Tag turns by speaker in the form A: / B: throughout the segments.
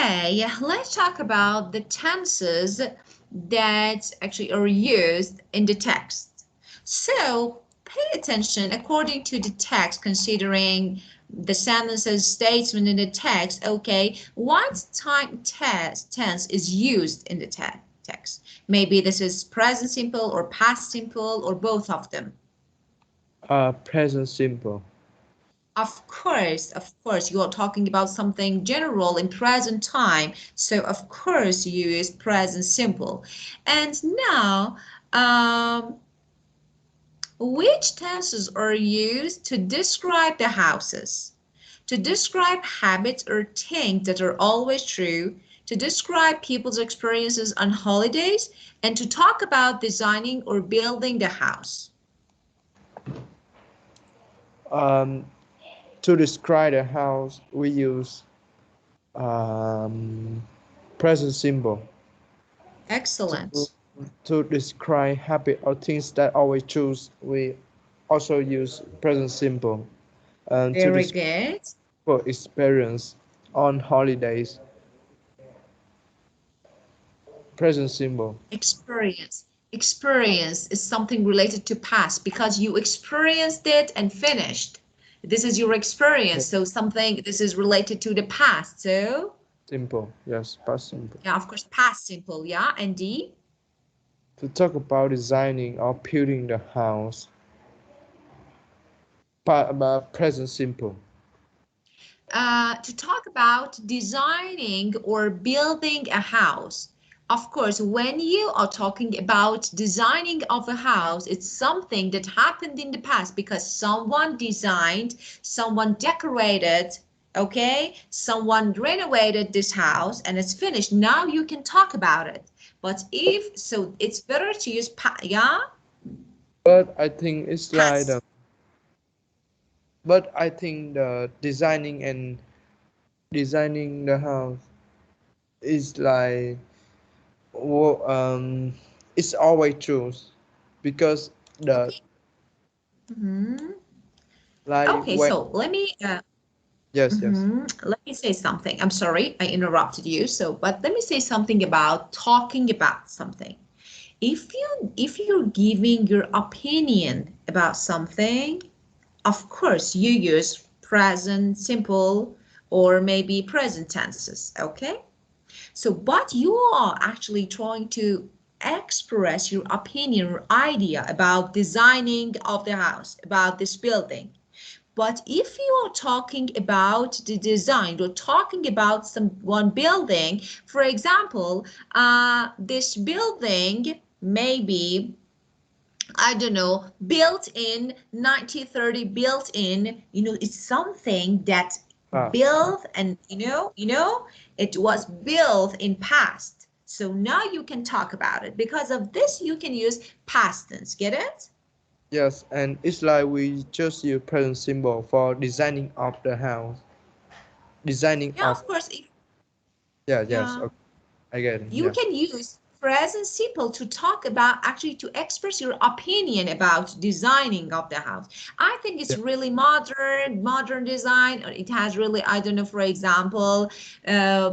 A: Okay, let's talk about the tenses that actually are used in the text. So pay attention according to the text, considering the sentences, statement in the text. Okay, what type tense is used in the text? Maybe this is present simple or past simple or both of them.
B: Present simple.
A: Of course, you are talking about something general in present time. So of course you use present simple. And now, which tenses are used to describe the houses? To describe habits or things that are always true, to describe people's experiences on holidays, and to talk about designing or building the house.
B: Um, to describe the house, we use um, present simple. To,
A: Excellent.
B: to describe habit or things that always choose, we also use present simple. And to
A: Very
B: describe
A: good.
B: experience on holidays, present simple.
A: Experience is something related to past because you experienced it and finished. This is your experience, so something this is related to the past. So
B: Simple, yes, past simple.
A: yeah, of course, past simple. Yeah, and D.
B: To talk about designing or building the house, present simple.
A: To talk about designing or building a house. Of course, when you are talking about designing of a house, it's something that happened in the past because someone designed, someone decorated, okay? Someone renovated this house and it's finished. Now you can talk about it. But if so, it's better to use yeah,
B: But I think it's like
A: past.
B: but I think the designing the house is like it's always true because the
A: Okay. Mhm.
B: like
A: Okay,
B: when
A: so let me
B: yes.
A: let me say something. I'm sorry, I interrupted you. So, but let me say something about talking about something. If you're giving your opinion about something, of course you use present simple or maybe present tenses, okay? So, but you are actually trying to express your opinion or idea about designing of the house, about this building. But if you are talking about the design or talking about one building, for example, this building maybe, I don't know, built in 1930, built in, it's something that
B: Past.
A: built and, it was built in past. So now you can talk about it. Because of this, you can use past tense. Get it?
B: Yes, and it's like we just use present symbol for designing of the house. Designing
A: Yeah,
B: of
A: of course. If,
B: yes,
A: yeah.
B: okay, I get it.
A: You
B: Yeah.
A: can use present simple to talk about, actually to express your opinion about designing of the house. I think it's
B: Yeah.
A: really modern design. It has really, I don't know, for example,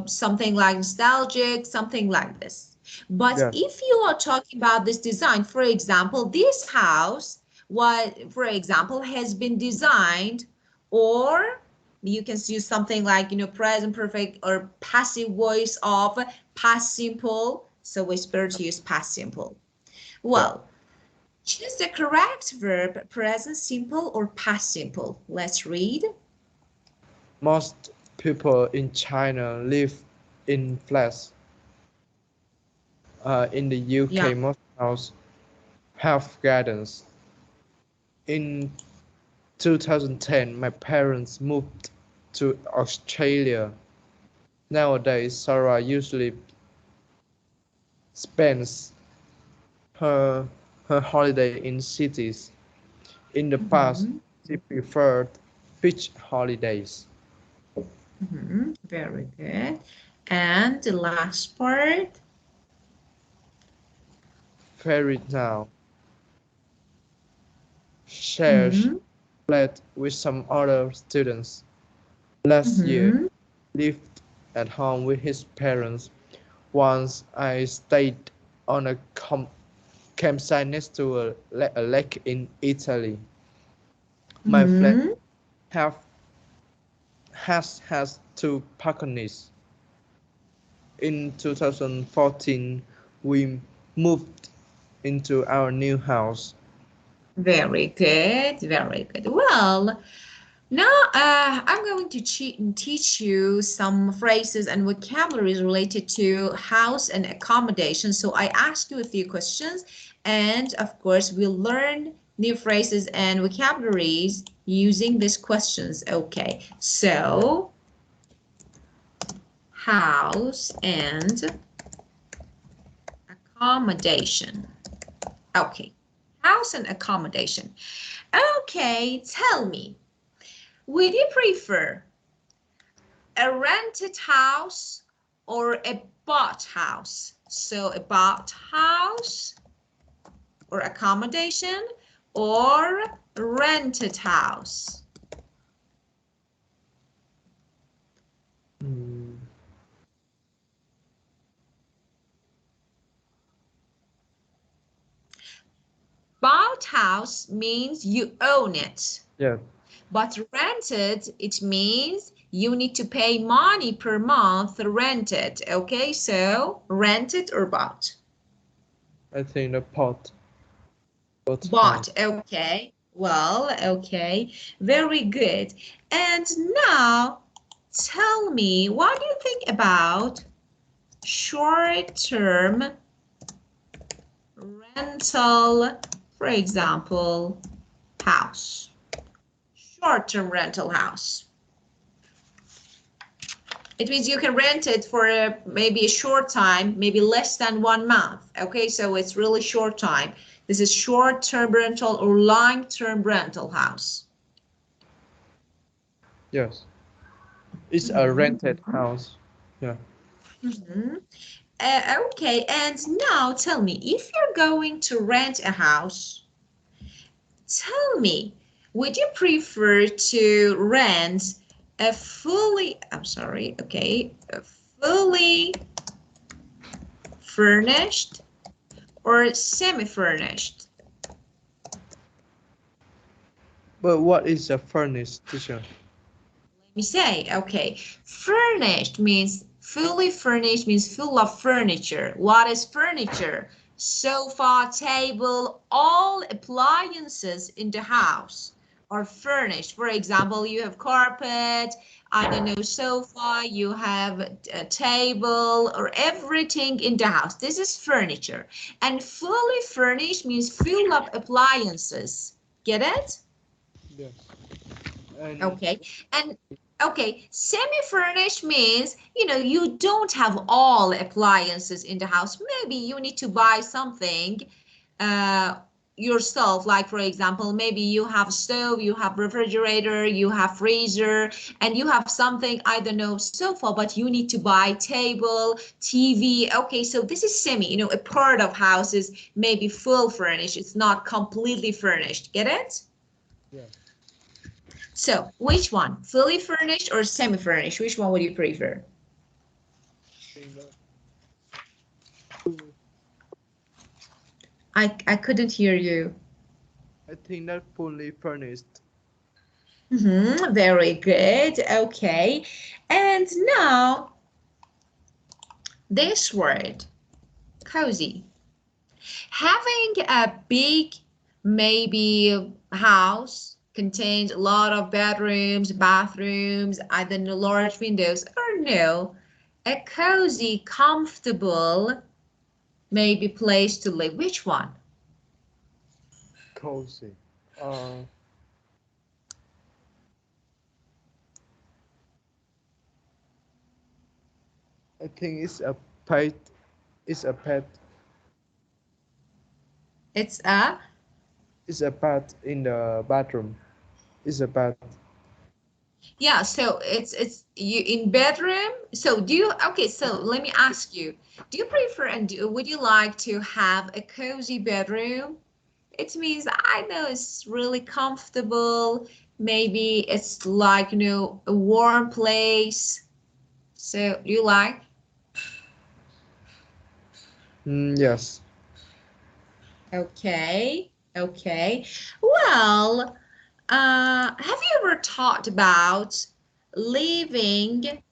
A: something like nostalgic, something like this. But
B: Yes.
A: if you are talking about this design, for example, this house, what, for example, has been designed, or you can use something like, present perfect or passive voice of past simple. So it's better to use past simple.
B: Yeah.
A: Well, choose the correct verb, present simple or past simple. Let's read.
B: Most people in China live in flats. In the
A: Yeah.
B: UK, most houses have gardens. In 2010, my parents moved to Australia. Nowadays, Sarah usually spends her her holiday in cities. In the past,
A: Mm-hmm.
B: she preferred beach holidays.
A: Mm-hmm. Very good. And the last part.
B: Ferry now shares
A: Mm-hmm.
B: flat with some other students. Last year,
A: Mm-hmm.
B: lived at home with his parents. Once I stayed on a campsite next to a lake in Italy. My flat
A: Hmm.
B: have has two balconies. In 2014, we moved into our new house.
A: Very good, very good. Well, now I'm going to teach you some phrases and vocabularies related to house and accommodation. So I ask you a few questions, and of course, we'll learn new phrases and vocabularies using these questions. Okay,
B: Yeah.
A: so house and accommodation. Okay, house and accommodation. Okay, tell me, would you prefer a rented house or a bought house? So a bought house or accommodation or rented house?
B: Mm,
A: Bought house means you own it.
B: yeah,
A: But rented, it means you need to pay money per month to rent it. Okay, so rented or bought?
B: I think the pot, both
A: Bought.
B: house.
A: Okay. Well, okay. Very good. And now tell me, what do you think about short-term rental, for example, house? Short-term rental house. It means you can rent it for maybe a short time, maybe less than 1 month. Okay, so it's really short time. This is short-term rental or long-term rental house.
B: Yes, it's a
A: Mhm.
B: rented house. Yeah.
A: Mhm. Okay, and now tell me, if you're going to rent a house, tell me, would you prefer to rent a fully, I'm sorry, okay, a fully furnished or semi-furnished?
B: But what is a furnace, teacher?
A: Let me say, okay, furnished means fully furnished means full of furniture. What is furniture? Sofa, table, all appliances in the house are furnished. For example, you have carpet, I don't know, sofa, you have a table or everything in the house. This is furniture. And fully furnished means full of appliances. Get it?
B: Yes. And
A: Okay. And okay, semi-furnished means, you don't have all appliances in the house. Maybe you need to buy something uh, yourself. Like, for example, maybe you have stove, you have refrigerator, you have freezer, and you have something, I don't know, sofa, but you need to buy table, TV. Okay, so this is semi, a part of house is maybe full furnished. It's not completely furnished. Get it?
B: yeah,
A: So, which one? Fully furnished or semi-furnished? Which one would you prefer?
B: I think that
A: I couldn't hear you.
B: I think that fully furnished.
A: Very good. Okay. And now, this word, cozy. Having a big, maybe house contains a lot of bedrooms, bathrooms, either no large windows or no, a cozy, comfortable, maybe place to live. Which one?
B: Cozy. Uh, I think it's a pet. It's a pet.
A: It's a
B: It's a pet in the bathroom. It's a pet.
A: Yeah, so it's you in bedroom. So do you okay, so let me ask you, do you prefer and would you like to have a cozy bedroom? It means I know it's really comfortable. Maybe it's like, a warm place. So you like?
B: Yes.
A: Okay, okay. Well, have you ever thought about leaving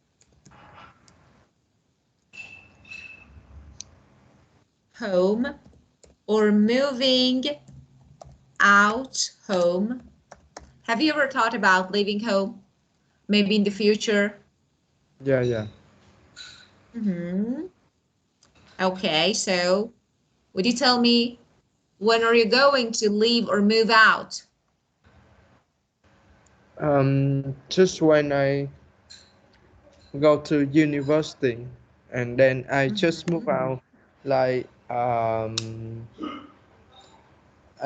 A: home or moving out home? Have you ever thought about leaving home? Maybe in the future?
B: Yeah, yeah.
A: Mm-hmm. Okay, so would you tell me when are you going to leave or move out?
B: Just when I go to university, and then I just
A: Mm-hmm.
B: move out. Like I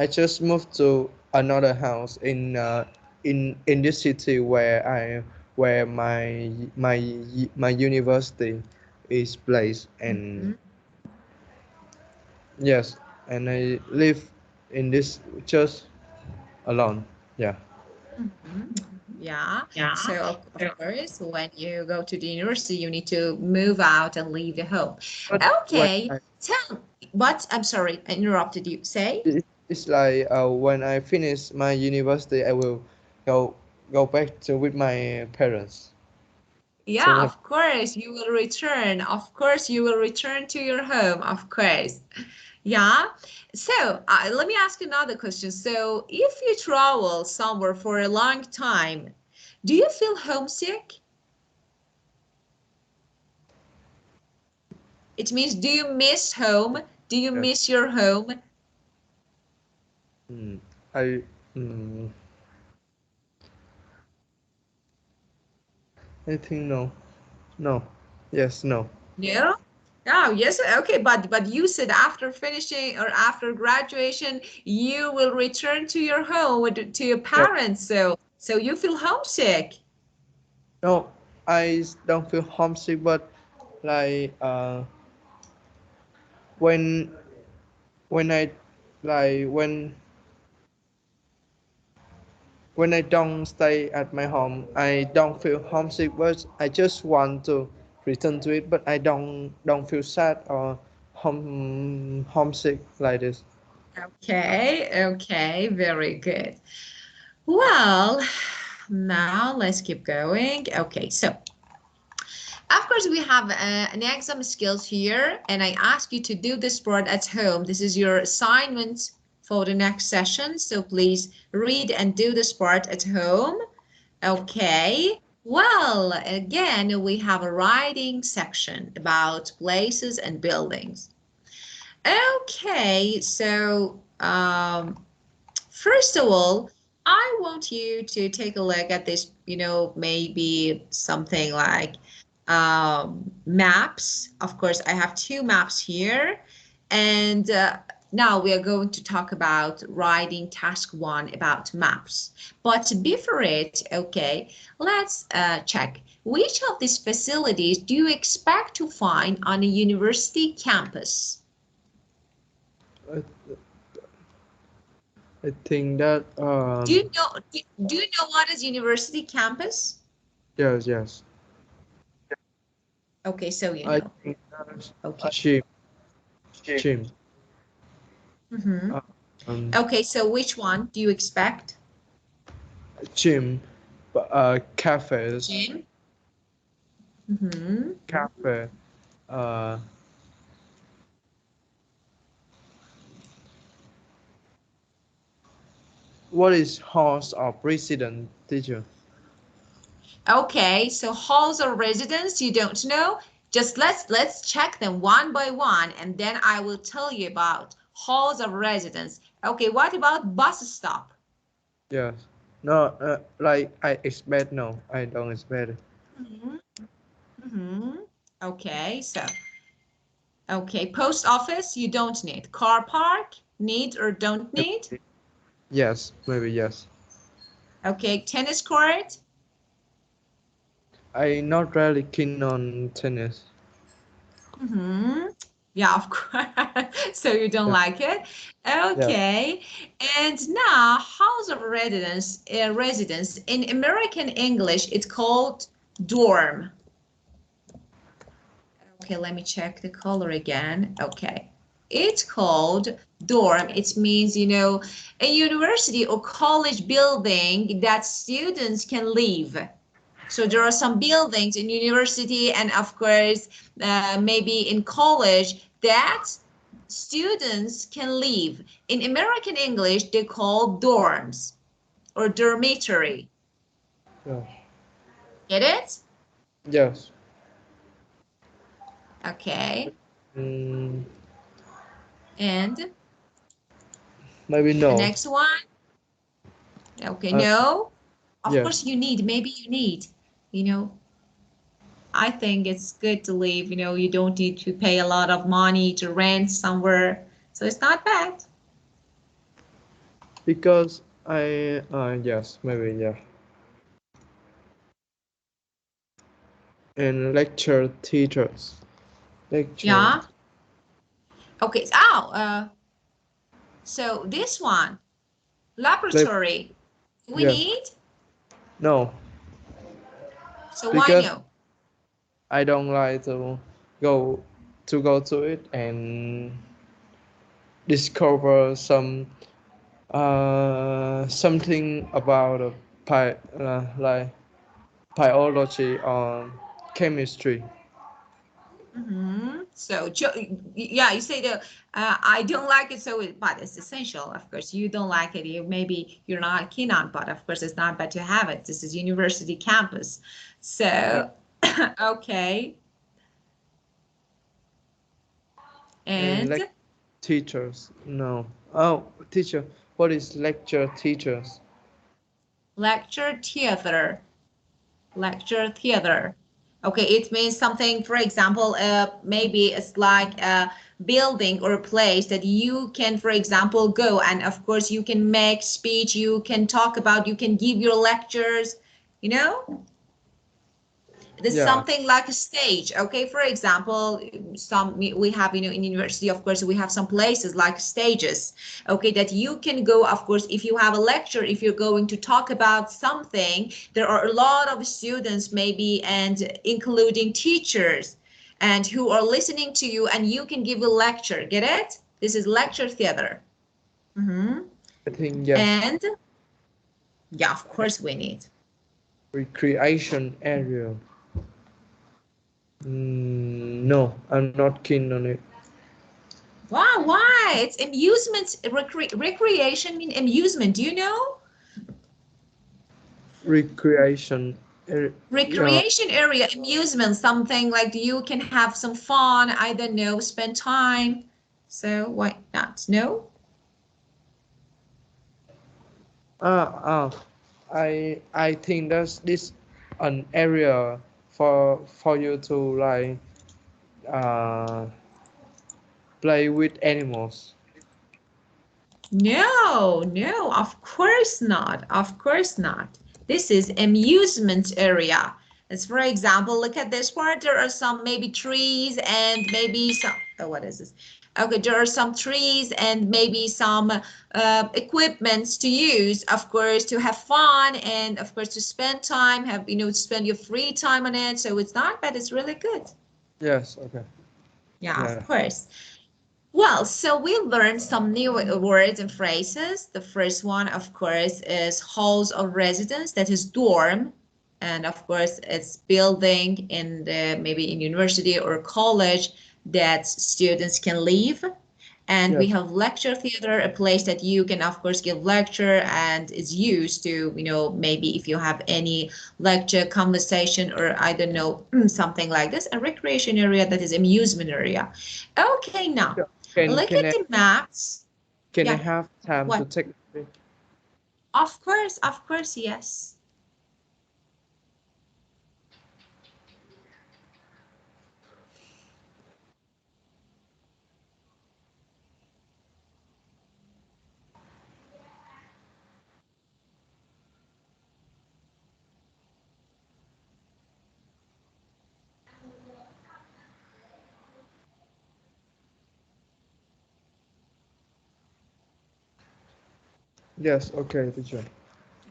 B: just moved to another house in this city where my university is placed, and
A: Mm-hmm.
B: yes, and I live in this just alone. Yeah.
A: Mm-hmm. Yeah. So of course, when you go to the university, you need to move out and leave the home.
B: But when
A: Okay. Tell what? I'm sorry, I interrupted you. Say.
B: it's like when I finish my university, I will go go back to with my parents.
A: Yeah,
B: So
A: of course, you will return. Of course, you will return to your home. Of course. Yeah. So let me ask you another question. So if you travel somewhere for a long time, do you feel homesick? It means, do you miss home? Do you
B: yes.
A: miss your home?
B: Mm, I mm, I think no. No. Yes, no.
A: No? Oh, yes. Okay, but you said after finishing or after graduation, you will return to your home to your
B: Yeah.
A: parents. So you feel homesick.
B: No, I don't feel homesick, but like when when I like when I don't stay at my home, I don't feel homesick, but I just want to return to it, but I don't feel sad or homesick like this.
A: Okay, okay, very good. Well, now let's keep going. Okay, so of course we have an exam skills here, and I ask you to do this part at home. This is your assignment for the next session, so please read and do this part at home. Okay. Well, again, we have a writing section about places and buildings. Okay, so first of all, I want you to take a look at this, maybe something like maps. Of course, I have two maps here. And now we are going to talk about writing task one about maps. But before it, okay, let's check. Which of these facilities do you expect to find on a university campus?
B: I, I think that
A: Do you know what is university campus?
B: yes, yes.
A: Okay, so you
B: I
A: know.
B: think that's
A: Okay.
B: gym, gym,
A: Mm-hmm.
B: uh, um,
A: Okay, so which one do you expect?
B: gym, cafes,
A: Gym. Mm-hmm.
B: cafe. Uh, what is house of resident teacher?
A: Okay, so halls of residence you don't know. Just let's check them one by one, and then I will tell you about halls of residence. Okay, what about bus stop?
B: Yes. No, like I expect. No, I don't expect.
A: Mm-hmm. Mm-hmm. Okay, so okay, post office you don't need. Car park, need or don't need?
B: Yes, maybe yes.
A: Okay, tennis court.
B: I not really keen on tennis.
A: Mm-hmm. Yeah, of course. So you don't
B: Yeah,
A: like it?
B: yeah.
A: Okay. And now, house of residence in American English, it's called dorm. Okay, let me check the color again. Okay. It's called dorm. It means, a university or college building that students can live. So there are some buildings in university and of course, maybe in college that students can live. In American English, they call dorms or dormitory.
B: Yeah.
A: Get it?
B: Yes.
A: Okay.
B: Mm,
A: And
B: maybe
A: the
B: no.
A: next one. Okay,
B: Uh,
A: no. Of course
B: yes.
A: maybe you need, you know, I think it's good to live, you don't need to pay a lot of money to rent somewhere. So it's not bad.
B: Because yes, maybe yeah. And lecture teachers. Lecture.
A: Yeah. Okay. So this one,
B: Like,
A: laboratory, we
B: yes.
A: need.
B: No.
A: So why
B: Because
A: no?
B: I don't like go go to it and discover something about like biology or chemistry.
A: So yeah, you say I don't like it, but it's essential. Of course, you don't like it. Maybe you're not keen on, but of course, it's not bad to have it. This is university campus.
B: Yeah.
A: So okay,
B: And
A: and
B: teachers. No. Oh, teacher. What is lecture teachers?
A: lecture theater. Lecture theater. Okay, it means something, for example, maybe it's like a building or a place that you can, for example, go and of course you can make speech, you can talk about, you can give your lectures, you know? It is
B: Yeah.
A: something like a stage. Okay, for example, some we have, in university, of course, we have some places like stages. Okay, that you can go. Of course, if you have a lecture, if you're going to talk about something, there are a lot of students, maybe, and including teachers, and who are listening to you, and you can give a lecture. Get it? This is lecture theater. Mm-hmm.
B: I think yes.
A: And yeah, of course, we need.
B: Recreation area. No, I'm not keen on it.
A: Wow, why? It's amusement, recreation mean amusement. Do you know?
B: Recreation. Yeah.
A: Recreation area, amusement, something like you can have some fun, I don't know, spend time. So why not? No?
B: Ah, I think that's this an area for you to like uh play with animals.
A: No, no, of course not. Of course not. This is amusement area. As for example, look at this part. There are some maybe trees and maybe some, oh, what is this? Okay, there are some trees and maybe some equipments to use, of course, to have fun and of course to spend time, have, spend your free time on it. So it's not bad, it's really good.
B: Yes. Okay.
A: Yeah, of
B: Yeah.
A: course. Well, so we learned some new words and phrases. The first one, of course, is halls of residence, that is dorm. And of course, it's building in maybe in university or college that students can live. And we
B: Yes.
A: have lecture theater, a place that you can, of course, give lecture and is used to, maybe if you have any lecture, conversation, or I don't know, something like this. A recreation area that is amusement area. Okay, now
B: Yeah. Can
A: look
B: can
A: at
B: I
A: the maps.
B: can I
A: Yeah,
B: have time to
A: what?
B: take?
A: Of course, yes.
B: Yes. Okay, teacher.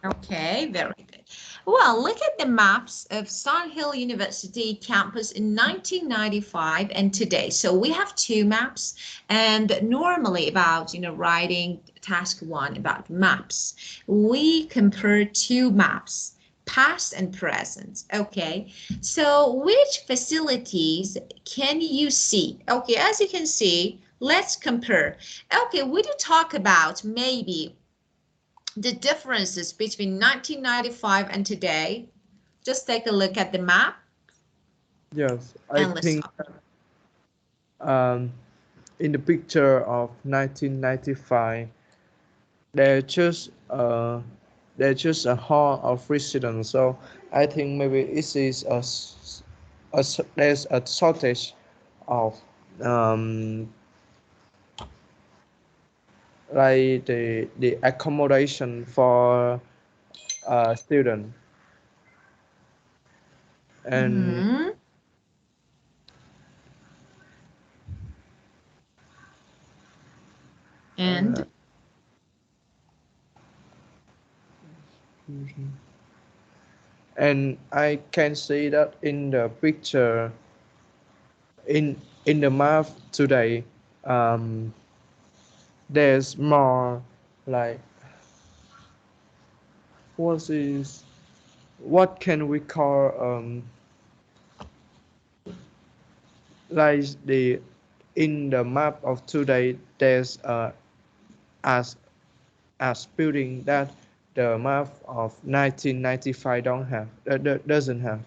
A: Okay, very good. Well, look at the maps of Sun Hill University campus in 1995 and today. So we have two maps, and normally about, writing task one about maps, we compare two maps, past and present. Okay, so which facilities can you see? Okay, as you can see, let's compare. Okay, we do talk about maybe the differences between 1995 and today. Just take a look at the map
B: Yes, I
A: and let's
B: think
A: talk.
B: um, in the picture of 1995, they're just uh, they're just a hall of residence. So I think maybe it is there's a shortage of um, like the accommodation for student and
A: Mhm.
B: uh,
A: And
B: and I can see that in the picture in the map today um, there's more like what is what can we call like the in the map of today there's as as building that the map of 1995 don't have doesn't have.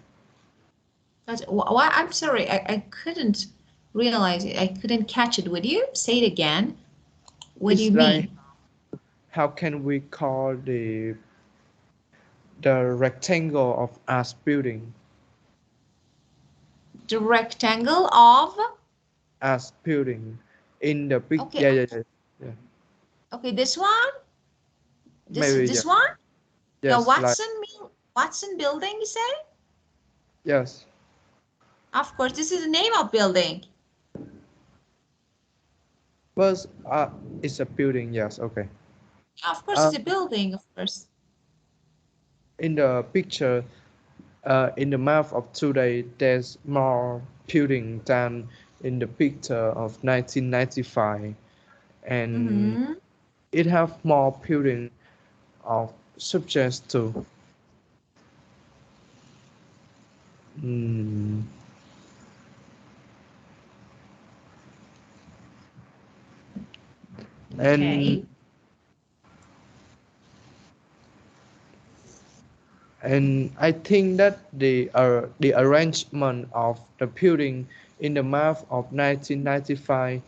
A: but why? I'm sorry, I couldn't realize it. I couldn't catch it. Would you say it again? What do you
B: It's like
A: mean?
B: how can we call the rectangle of us building
A: The rectangle of,
B: as building in the big
A: okay,
B: yeah yeah yeah, yeah.
A: okay, this one, this
B: Maybe yeah
A: this one, the
B: yes like
A: Watson building, you say?
B: yes
A: Of course, this is the name of building.
B: first it's a building yes okay
A: Of course, it's
B: um
A: a building, of course.
B: in the picture in the map of today there's more building than in the picture of 1995 and
A: Mm-hmm.
B: it have more building of subjects too. Mm. and
A: Okay.
B: and I think that the arrangement of the building in the map of 1995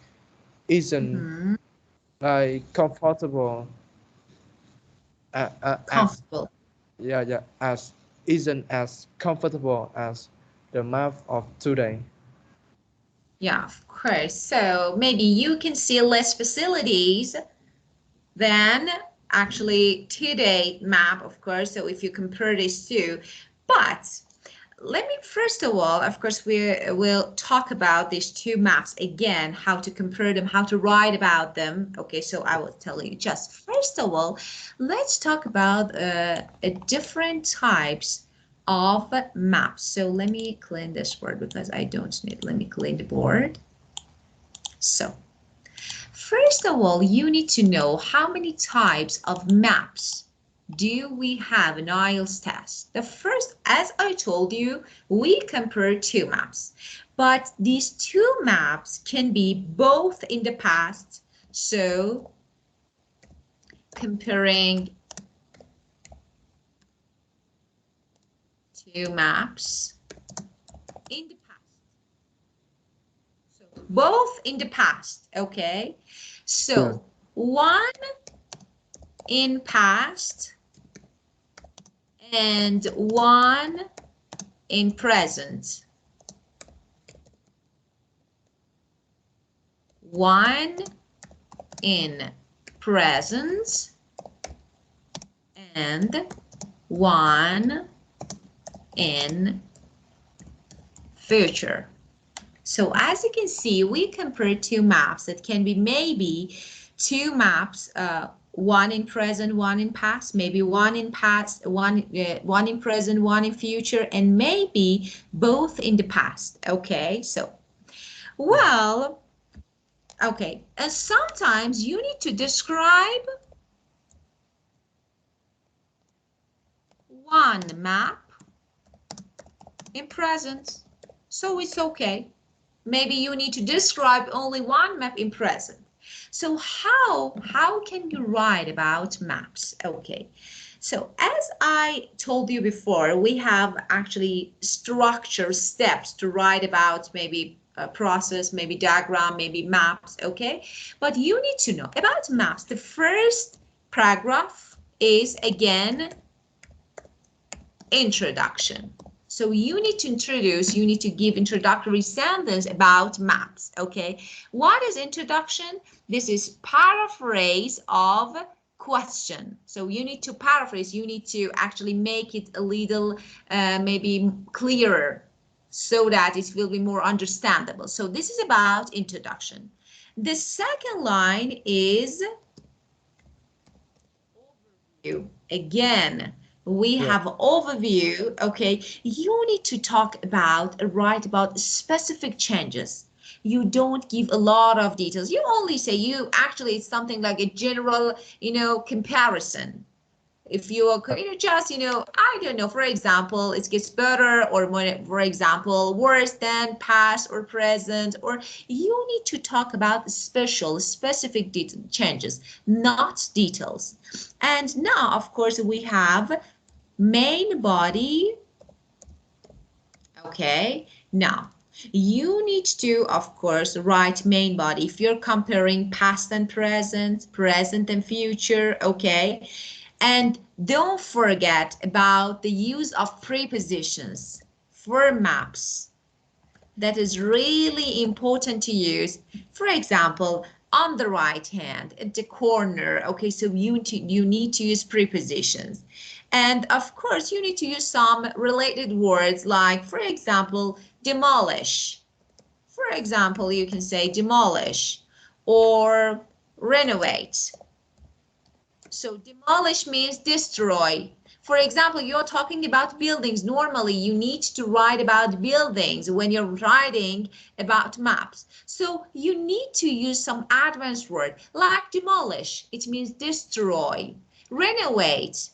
B: isn't
A: Mm-hmm.
B: like comfortable as
A: Comfortable.
B: yeah yeah as isn't as comfortable as the map of today.
A: Yeah, of course. So maybe you can see less facilities than actually today map, of course. So if you compare these two, but let me first of all, of course, we will talk about these two maps again, how to compare them, how to write about them. Okay, so I will tell you just first of all, let's talk about different types of maps. So let me clean this board because I don't need, let me clean the board. So first of all, you need to know how many types of maps do we have in IELTS test. The first, as I told you, we compare two maps, but these two maps can be both in the past. So comparing two maps in the past. So both in the past, okay?
B: Yeah.
A: So one in past and one in present. One in present and one in future. So as you can see, we compare two maps that can be maybe two maps one in present, one in past, maybe one in past, one in present, one in future, and maybe both in the past. Okay, so, well, okay, and sometimes you need to describe one map in present, so it's okay. Maybe you need to describe only one map in present. So how can you write about maps? Okay, so as I told you before, we have actually structure steps to write about maybe a process, maybe diagram, maybe maps, okay? But you need to know about maps. The first paragraph is again introduction. So you need to introduce, you need to give introductory sentence about maps, okay? What is introduction? This is paraphrase of question. So you need to paraphrase, you need to actually make it a little maybe clearer so that it will be more understandable. So this is about introduction. The second line is overview. Again, we
B: Yeah.
A: have overview. Okay, you need to talk about, write about specific changes. You don't give a lot of details. You only say, you actually, it's something like a general, comparison. If you are, just, I don't know, for example, it gets better, or more, for example, worse than past or present, or you need to talk about specific changes, not details. And now, of course, we have main body. Okay, now you need to, of course, write main body if you're comparing past and present, present and future. Okay, and don't forget about the use of prepositions for maps. That is really important to use. For example, on the right hand, at the corner, okay, so you need to use prepositions. And of course, you need to use some related words like, for example, demolish. For example, you can say demolish or renovate. So demolish means destroy. For example, you're talking about buildings. Normally, you need to write about buildings when you're writing about maps. So you need to use some advanced word like demolish. It means destroy. Renovate.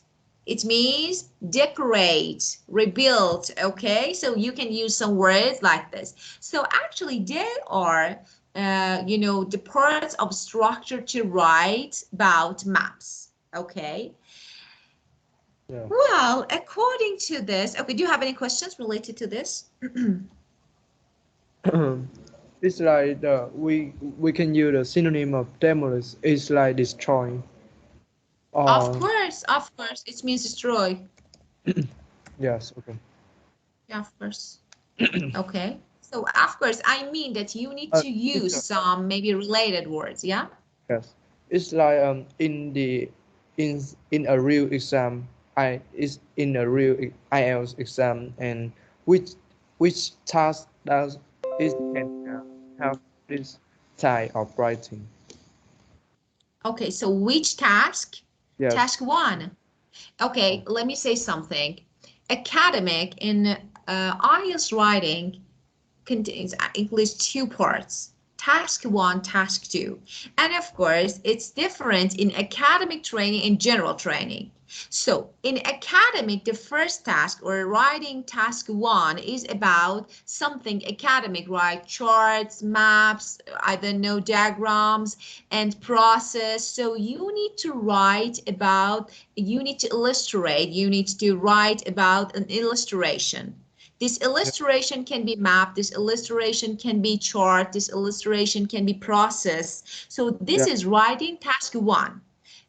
A: It means decorate, rebuild. Okay, so you can use some words like this. So actually, they are the parts of structure to write about maps. Okay.
B: Yeah.
A: Well, according to this, okay, do you have any questions related to this?
B: It's like we can use the synonym of demolish. It's like destroying. Or
A: Of course, it means destroy.
B: yes, okay.
A: Yeah, of course. Okay. So, of course, I mean that you need to use
B: Teacher,
A: some maybe related words, yeah?
B: yes. It's like in a real exam. I is in a real IELTS exam, and which task does it can have this type of writing.
A: Okay, so which task?
B: Yes.
A: Task one. Okay, let me say something. Academic in IELTS writing contains at least two parts, task one, task two. And of course, it's different in academic training and general training. So in academic, the first task or writing task one is about something academic, right? Charts, maps, I don't know, diagrams and process. So you need to write about, you need to illustrate, you need to write about an illustration. This
B: Yeah.
A: illustration can be map, this illustration can be chart, this illustration can be process. So this
B: Yeah.
A: is writing task one.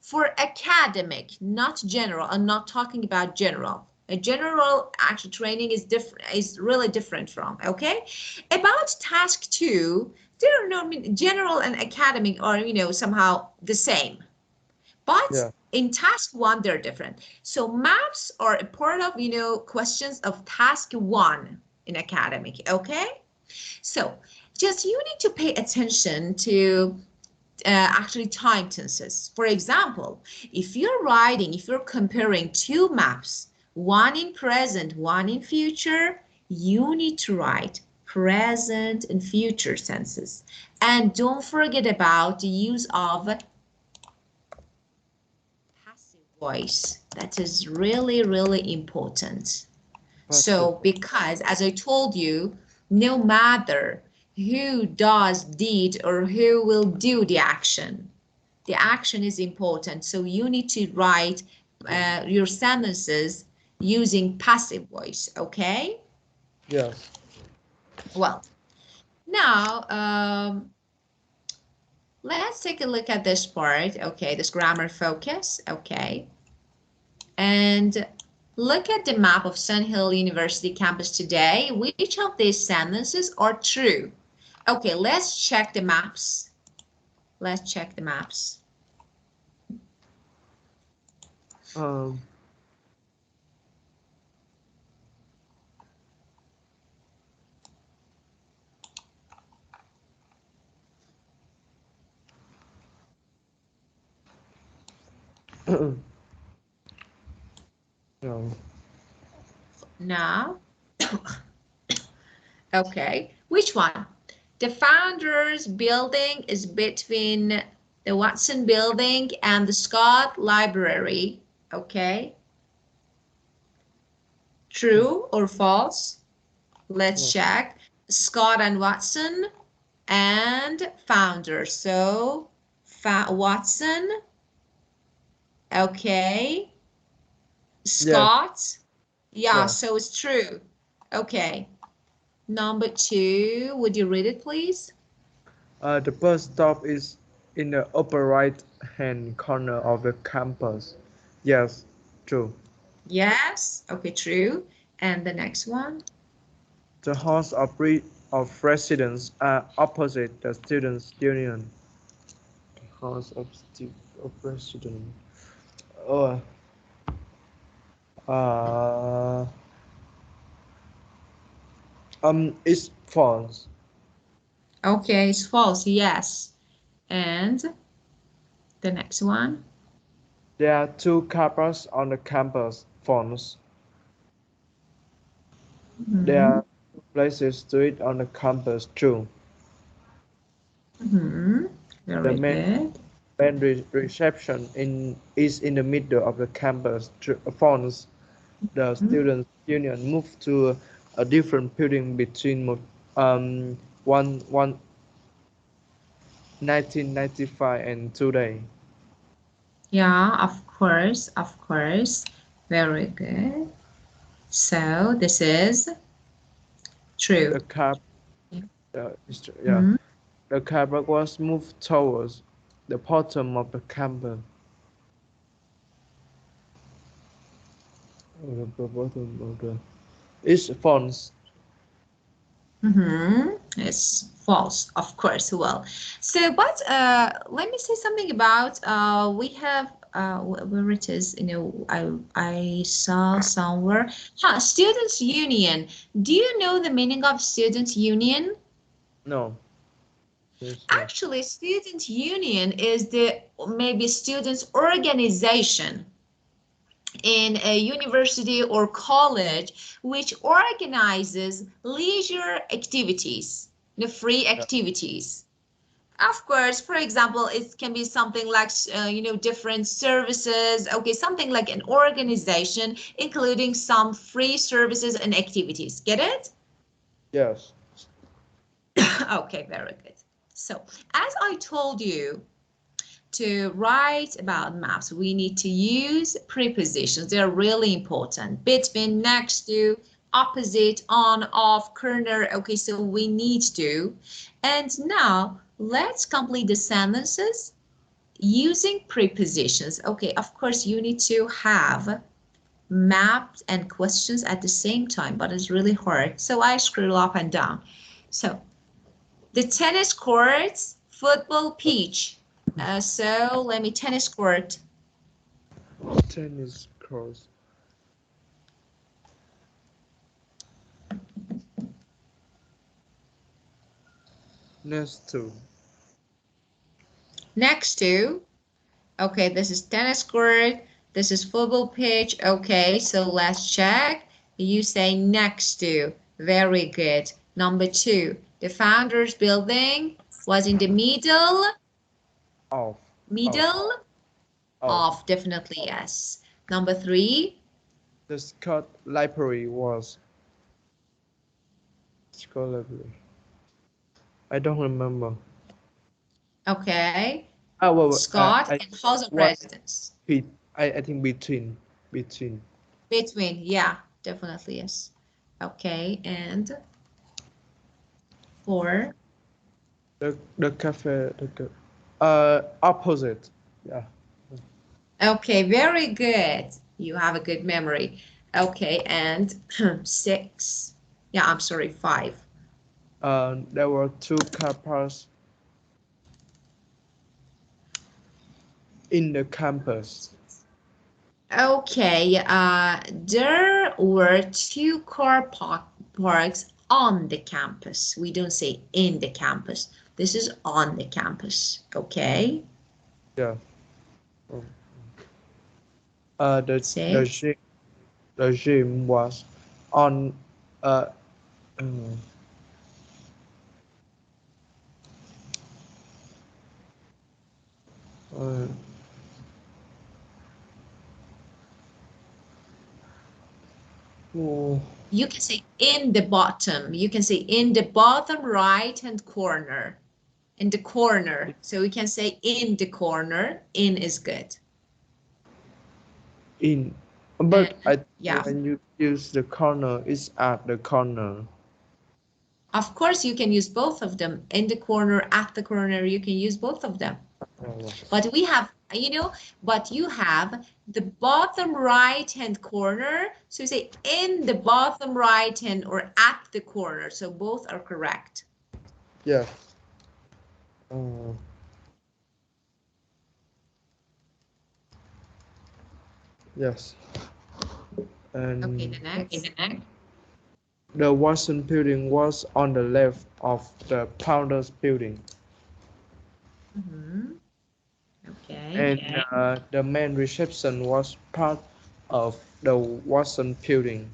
A: For academic, not general, I'm not talking about general. A general actual training is different, is really different from, okay? About task two, there are no general and academic are, somehow the same. But
B: Yeah.
A: in task one, they're different. So maps are a part of, questions of task one in academic, okay? So just you need to pay attention to actually time tenses. For example, if you're comparing two maps, one in present, one in future, you need to write present and future tenses. And don't forget about the use of passive voice. That is really, really important. So,
B: Passive.
A: because as I told you, no matter who does, did, or who will do the action is important. So you need to write your sentences using passive voice, okay?
B: Yes.
A: Well, now let's take a look at this part, okay, this grammar focus, okay? And look at the map of Sun Hill University campus today. Which of these sentences are true? Okay, let's check the maps. Let's check the maps.
B: Um. No.
A: Now, okay, which one? The Founders Building is between the Watson Building and the Scott Library. Okay, true or false? Let's
B: No.
A: check. Scott and Watson and Founders. So, Watson, okay.
B: Yes.
A: Scott, yeah,
B: Yeah.
A: so it's true. Okay, number two, would you read it, please?
B: The bus stop is in the upper right-hand corner of the campus. Yes. True.
A: Yes, okay, true. And the next one?
B: The halls of residence are opposite the students' union. The halls of residence. Oh. Uh. It's false.
A: Okay, it's false, yes. And the next one?
B: There are two car parks on the campus. False. There
A: Mm-hmm.
B: are two places to eat on the campus. True.
A: Mm-hmm.
B: The
A: Very
B: main
A: good.
B: reception is in the middle of the campus. False. The
A: Mhm.
B: students' union moved to a different building between um one 1995 and today.
A: Yeah, of course, of course. Very good. So this is true.
B: The car, yeah,
A: Mhm.
B: the car park was moved towards the bottom of the campus. The bottom of the it's false.
A: Mm-hmm. It's false, of course. Well, so but let me say something about we have where it is. You know, I saw somewhere. Huh, Students' Union. Do you know the meaning of Students' Union?
B: No, it's not.
A: Actually, Student Union is the maybe students' organization in a university or college which organizes leisure activities, the free
B: Yeah.
A: activities. Of course, for example, it can be something like, different services. Okay, something like an organization, including some free services and activities. Get it?
B: Yes.
A: Okay, very good. So, as I told you, to write about maps, we need to use prepositions. They're really important. Between, next to, opposite, on, off, corner. Okay, so we need to. And now let's complete the sentences using prepositions. Okay, of course, you need to have maps and questions at the same time, but it's really hard. So I scroll up and down. So the tennis courts, football pitch. So let me tennis court.
B: Tennis course. Next to
A: Next to, okay, this is tennis court, this is football pitch. Okay, so let's check. You say next to. Very good. Number 2, the founders building was in the middle.
B: Of. Of.
A: Middle
B: Of.
A: of, definitely yes. Number 3,
B: The Scott Library was. Scott Library. I don't remember.
A: okay,
B: Oh, well,
A: Scott and House of
B: what?
A: Residence.
B: I think between.
A: Between, yeah, definitely yes. Okay, and 4.
B: The cafe, opposite. Yeah.
A: Okay, very good. You have a good memory. Okay, and 6. Yeah, I'm sorry, 5.
B: There were 2 car parks in the campus.
A: Okay, there were 2 parks on the campus. We don't say in the campus. This is on the campus. Okay.
B: Yeah. The
A: 6.
B: the gym was on. Uh, uh, uh, oh,
A: You can say in the bottom. You can say in the bottom right hand corner. In the corner. So we can say in the corner. In is good.
B: in,
A: And
B: but I think
A: yeah,
B: when you use the corner, it's at the corner.
A: of course you can use both of them. In the corner, at the corner, you can use both of them.
B: Oh,
A: But we have, but you have the bottom right hand corner. So you say in the bottom right hand or at the corner. So both are correct.
B: yeah. Uh, yes.
A: Okay,
B: And
A: the next.
B: the Watson building was on the left of the Pounders building.
A: Okay.
B: And the main reception was part of the Watson building.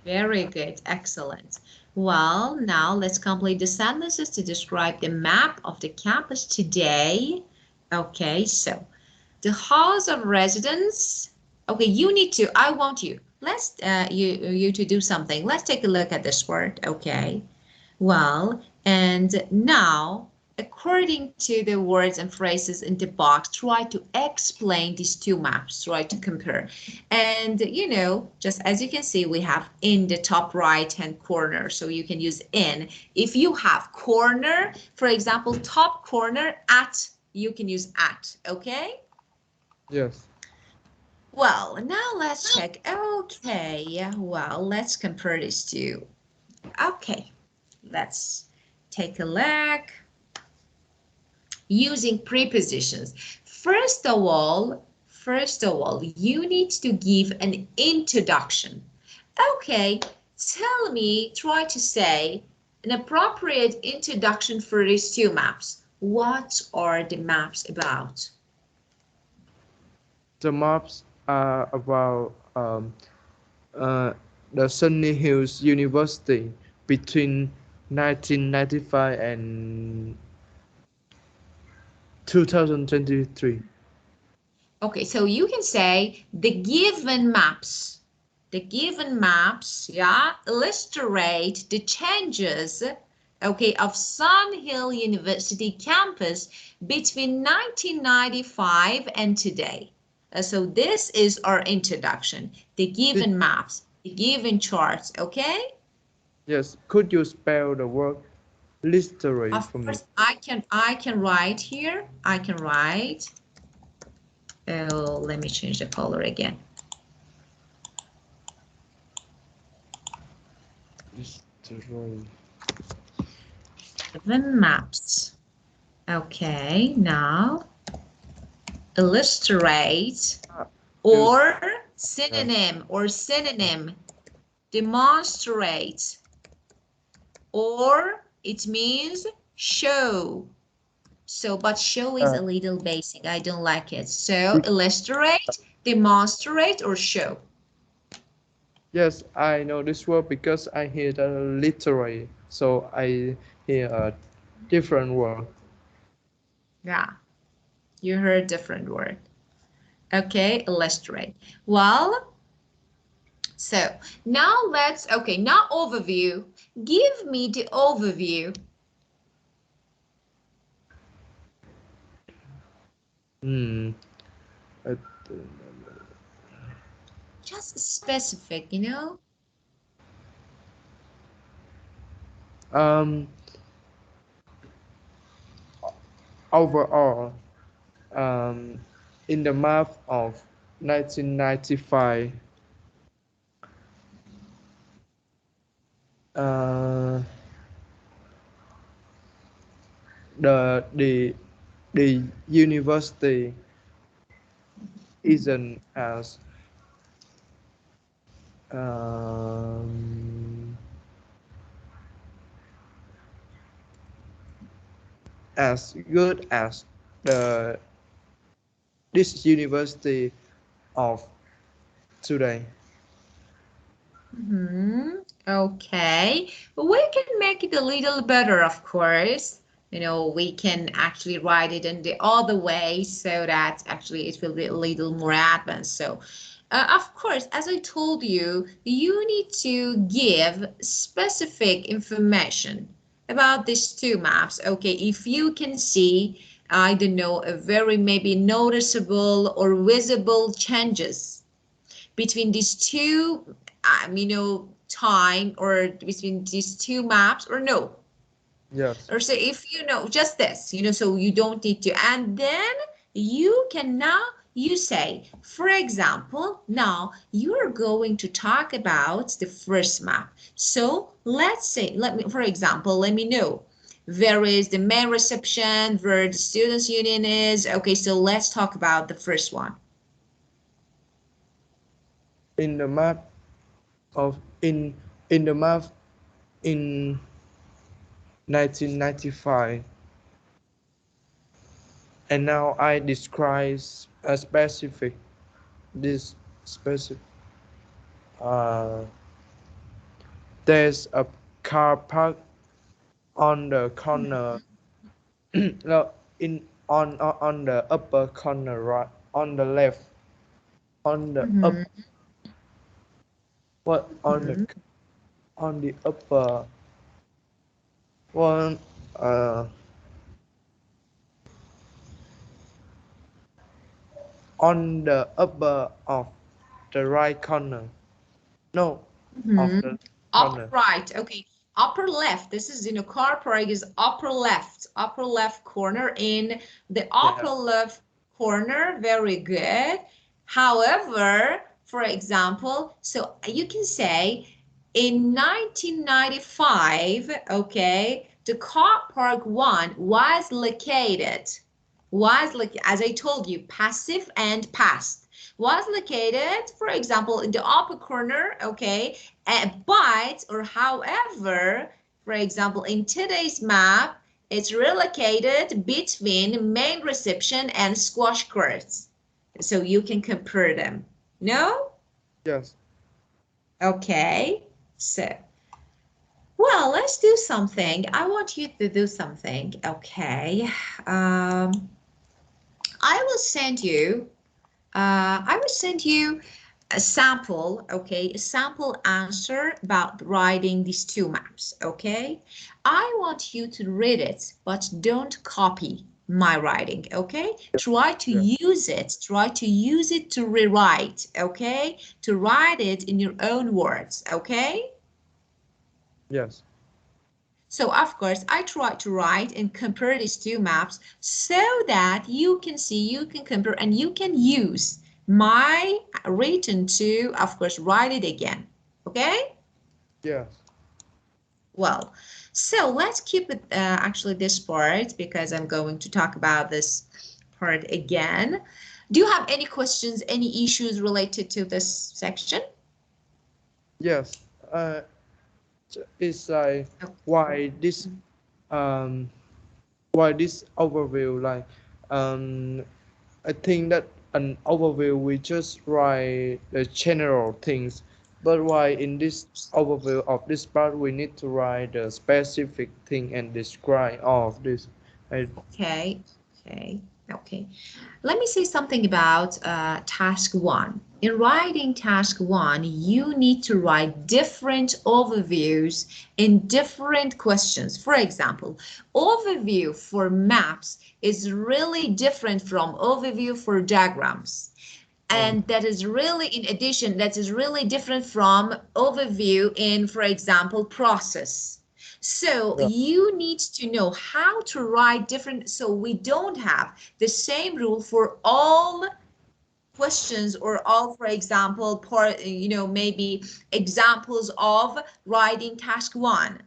A: Very good. Excellent. Well, now let's complete the sentences to describe the map of the campus today. Okay, so the house of residence. Okay, you need to, I want you. Let's you to do something. Let's take a look at this word. Okay. Well, and now, according to the words and phrases in the box, try to explain these 2 maps, try to compare. And, just as you can see, we have in the top right-hand corner, so you can use in. If you have corner, for example, top corner, at, you can use at, okay?
B: Yes.
A: Well, now let's check. Okay, well, let's compare these 2. Okay, let's take a look. Using prepositions. First of all, you need to give an introduction. Okay, try to say an appropriate introduction for these 2 maps. What are the maps about?
B: The maps are about uh, the Sunny Hills University between 1995 and 2023.
A: Okay, so you can say the given maps. The given maps, yeah, illustrate the changes, okay, of Sun Hill University campus between 1995 and today. So this is our introduction. The
B: Did,
A: given maps, the given charts, okay?
B: yes, could you spell the word literary
A: Of
B: for me?
A: course, I can write here. I can write. Oh, let me change the color again.
B: Literary.
A: Given maps. Okay, now illustrate
B: Use,
A: or
B: yeah.
A: synonym, demonstrate, or it means show. So, but show is
B: Uh,
A: a little basic. I don't like it. So, illustrate, demonstrate, or show.
B: yes, I know this word because I hear the literary, so I hear a different word.
A: Yeah, you heard different word. Okay, illustrate. Well, so now okay, now overview. Give me the overview.
B: Hmm. Uh,
A: Just specific, you know?
B: Um, overall, um, in the map of 1995, uh, the the the university isn't um, as good as the this university of today.
A: Okay, we can make it a little better, of course. You know, we can actually write it in the other way so that actually it will be a little more advanced. So, of course, as I told you, you need to give specific information about these two maps. Okay, if you can see, I don't know, a very maybe noticeable or visible changes between these two, time or between these two maps or no.
B: Yes.
A: Or say if you know just this, so you don't need to. And then you can now, you say, for example, now you're going to talk about the first map. So let's say, for example, let me know. Where is the main reception, where the students union is. Okay, so let's talk about the first one.
B: In the map of in the map in 1995, and now I describe a specific this specific. Uh, there's a car park on the corner. No, in on the upper corner, right on the left, on the up,
A: Mhm,
B: what
A: mhm,
B: on the upper one, uh on the upper of the right corner, no, of
A: mhm.
B: the
A: Upper
B: corner.
A: right, okay. Upper left. This is, car park is upper left corner. In the upper
B: Yeah.
A: left corner, very good. However, for example, so you can say in 1995, okay, the car park one was like, as I told you, passive and past, was located, for example, in the upper corner, okay, but or however, for example, in today's map, it's relocated between main reception and squash courts. So you can compare them. No?
B: Yes.
A: Okay. So, well, let's do something. I want you to do something. Okay. Um, I will send you a sample, okay, a sample answer about writing these two maps, okay? I want you to read it, but don't copy my writing, okay?
B: Yeah.
A: Try to use it to rewrite, okay? To write it in your own words, okay?
B: Yes.
A: So of course, I try to write and compare these two maps so that you can see, you can compare, and you can use my written to, of course, write it again. Okay?
B: Yes.
A: Well, so let's keep it actually this part because I'm going to talk about this part again. Do you have any questions, any issues related to this section?
B: Yes. It's like
A: Oh.
B: why this um why this overview? Like, um, I think that an overview we just write the general things, but why in this overview of this part we need to write the specific thing and describe all of this. I,
A: Okay, okay, okay. Let me say something about task one. In writing task one, you need to write different overviews in different questions. For example, overview for maps is really different from overview for diagrams.
B: oh,
A: And that is really, in addition, that is really different from overview in, for example, process. So
B: yeah,
A: you need to know how to write different, so we don't have the same rule for all questions or all, for example, maybe examples of writing task one.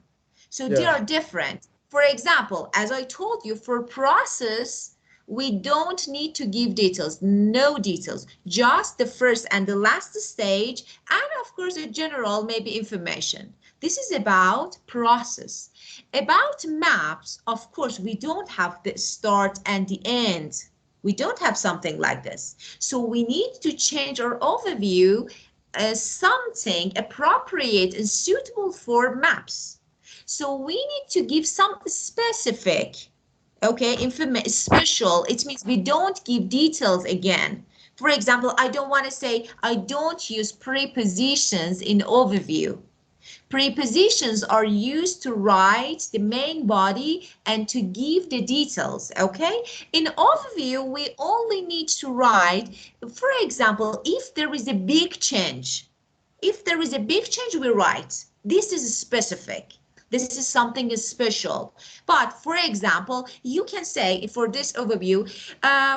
A: So they
B: yeah,
A: are different. For example, as I told you, for process, we don't need to give details, no details, just the first and the last stage, and of course, a general maybe information. This is about process. About maps, of course, we don't have the start and the end. We don't have something like this. So we need to change our overview as something appropriate and suitable for maps. So we need to give some specific, okay, information, special. It means we don't give details again. For example, I don't want to say I don't use prepositions in overview. Prepositions are used to write the main body and to give the details, okay? In overview, we only need to write, for example, if there is a big change. If there is a big change, we write. This is specific. This is something special. But for example, you can say for this overview,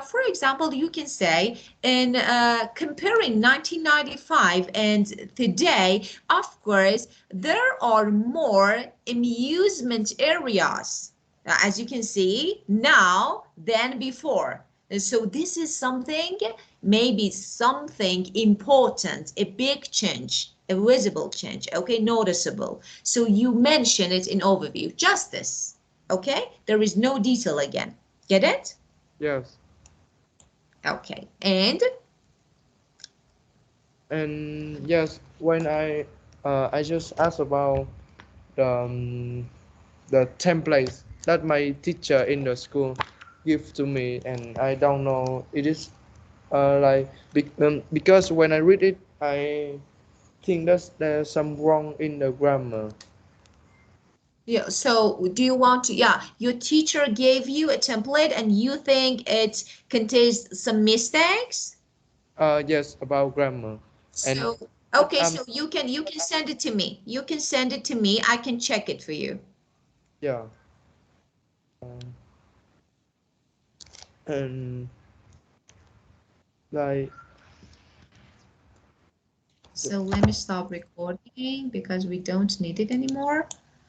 A: for example, you can say in comparing 1995 and today, of course, there are more amusement areas, as you can see now than before. And so this is something, maybe something important, a big change, a visible change, okay, noticeable. So you mention it in overview, just this, okay? There is no detail again. Get it?
B: yes.
A: Okay,
B: And yes, when I just asked about the the templates that my teacher in the school give to me, and I don't know it is because when I read it, I think that there's some wrong in the grammar.
A: yeah, so do you want to, yeah, your teacher gave you a template and you think it contains some mistakes?
B: Yes, about grammar, and
A: So, okay,
B: um
A: so you can send it to me. You can send it to me. I can check it for you.
B: yeah, uh, and like
A: So let me stop recording because we don't need it anymore.